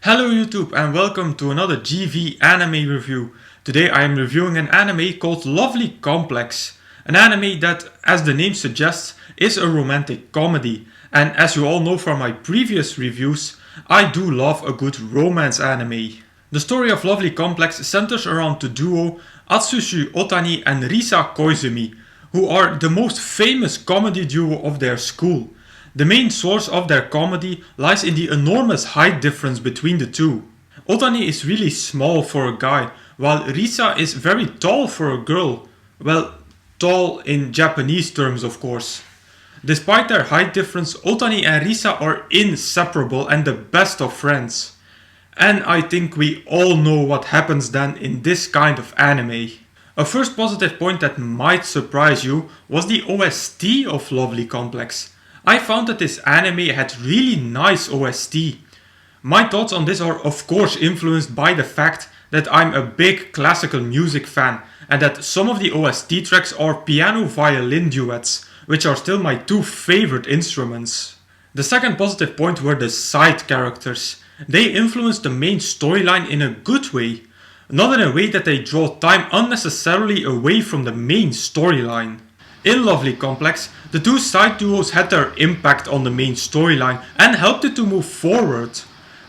Hello YouTube and welcome to another GV anime review. Today I am reviewing an anime called Lovely Complex. An anime that, as the name suggests, is a romantic comedy. And as you all know from my previous reviews, I do love a good romance anime. The story of Lovely Complex centers around the duo Atsushi Otani and Risa Koizumi, who are the most famous comedy duo of their school. The main source of their comedy lies in the enormous height difference between the two. Otani is really small for a guy, while Risa is very tall for a girl. Well, tall in Japanese terms, of course. Despite their height difference, Otani and Risa are inseparable and the best of friends. And I think we all know what happens then in this kind of anime. A first positive point that might surprise you was the OST of Lovely Complex. I found that this anime had really nice OST. My thoughts on this are of course influenced by the fact that I'm a big classical music fan and that some of the OST tracks are piano-violin duets, which are still my two favorite instruments. The second positive point were the side characters. They influenced the main storyline in a good way, not in a way that they draw time unnecessarily away from the main storyline. In Lovely Complex, the two side duos had their impact on the main storyline and helped it to move forward.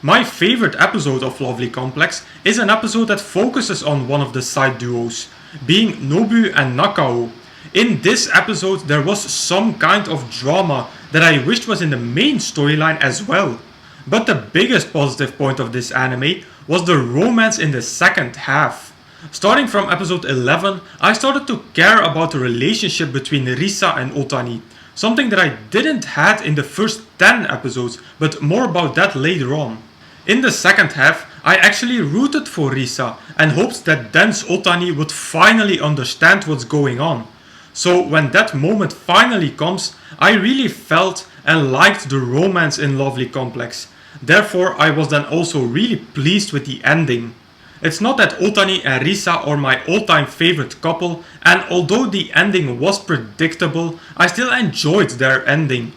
My favorite episode of Lovely Complex is an episode that focuses on one of the side duos, being Nobu and Nakao. In this episode there was some kind of drama that I wished was in the main storyline as well. But the biggest positive point of this anime was the romance in the second half. Starting from episode 11, I started to care about the relationship between Risa and Otani, something that I didn't had in the first 10 episodes, but more about that later on. In the second half, I actually rooted for Risa and hoped that dense Otani would finally understand what's going on. So when that moment finally comes, I really felt and liked the romance in Lovely Complex. Therefore, I was then also really pleased with the ending. It's not that Otani and Risa are my all-time favorite couple, and although the ending was predictable, I still enjoyed their ending.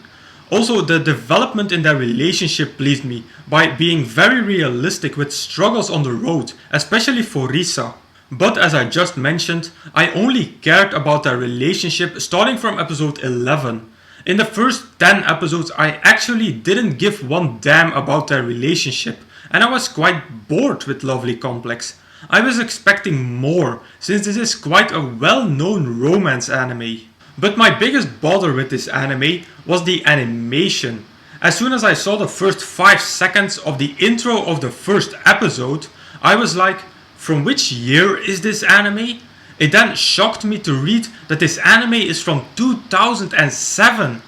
Also, the development in their relationship pleased me by being very realistic with struggles on the road, especially for Risa. But as I just mentioned, I only cared about their relationship starting from episode 11. In the first 10 episodes I actually didn't give one damn about their relationship, and I was quite bored with Lovely Complex. I was expecting more, since this is quite a well-known romance anime. But my biggest bother with this anime was the animation. As soon as I saw the first 5 seconds of the intro of the first episode, I was like, from which year is this anime? It then shocked me to read that this anime is from 2007.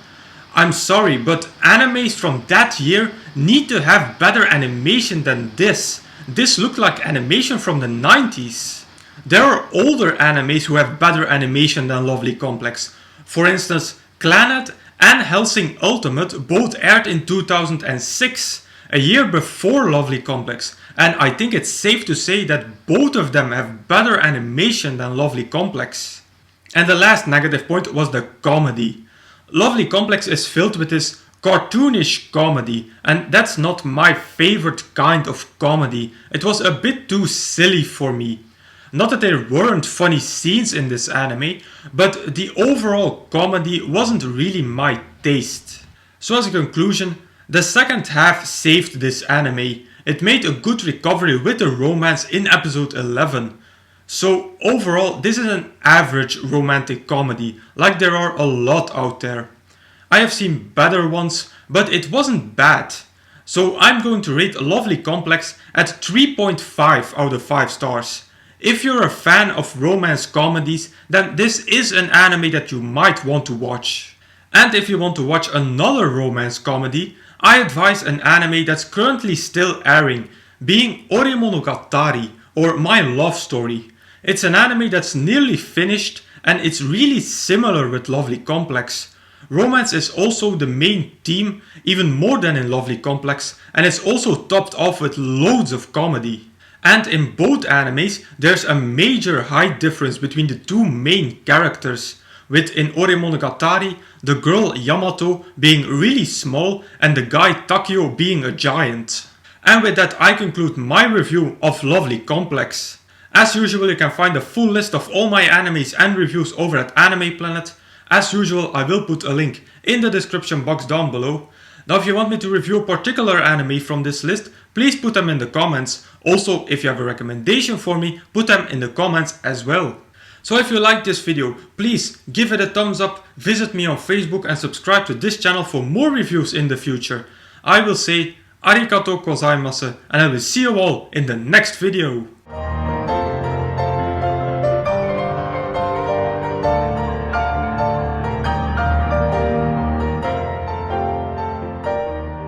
I'm sorry, but animes from that year need to have better animation than this. This looked like animation from the 90s. There are older animes who have better animation than Lovely Complex. For instance, Clannad and Hellsing Ultimate both aired in 2006, a year before Lovely Complex, and I think it's safe to say that both of them have better animation than Lovely Complex. And the last negative point was the comedy. Lovely Complex is filled with this cartoonish comedy, and that's not my favorite kind of comedy. It was a bit too silly for me. Not that there weren't funny scenes in this anime, but the overall comedy wasn't really my taste. So as a conclusion, the second half saved this anime. It made a good recovery with the romance in episode 11. So overall, this is an average romantic comedy, like there are a lot out there. I have seen better ones, but it wasn't bad. So I'm going to rate Lovely Complex at 3.5 out of 5 stars. If you're a fan of romance comedies, then this is an anime that you might want to watch. And if you want to watch another romance comedy, I advise an anime that's currently still airing, being Oremonogatari, or My Love Story. It's an anime that's nearly finished and it's really similar with Lovely Complex. Romance is also the main theme, even more than in Lovely Complex, and it's also topped off with loads of comedy. And in both animes, there's a major height difference between the two main characters, with in Oremonogatari, the girl Yamato being really small and the guy Takio being a giant. And with that I conclude my review of Lovely Complex. As usual, you can find a full list of all my animes and reviews over at Anime Planet. As usual, I will put a link in the description box down below. Now if you want me to review a particular anime from this list, please put them in the comments. Also, if you have a recommendation for me, put them in the comments as well. So if you liked this video, please give it a thumbs up, visit me on Facebook and subscribe to this channel for more reviews in the future. I will say arigatou gozaimasu and I will see you all in the next video.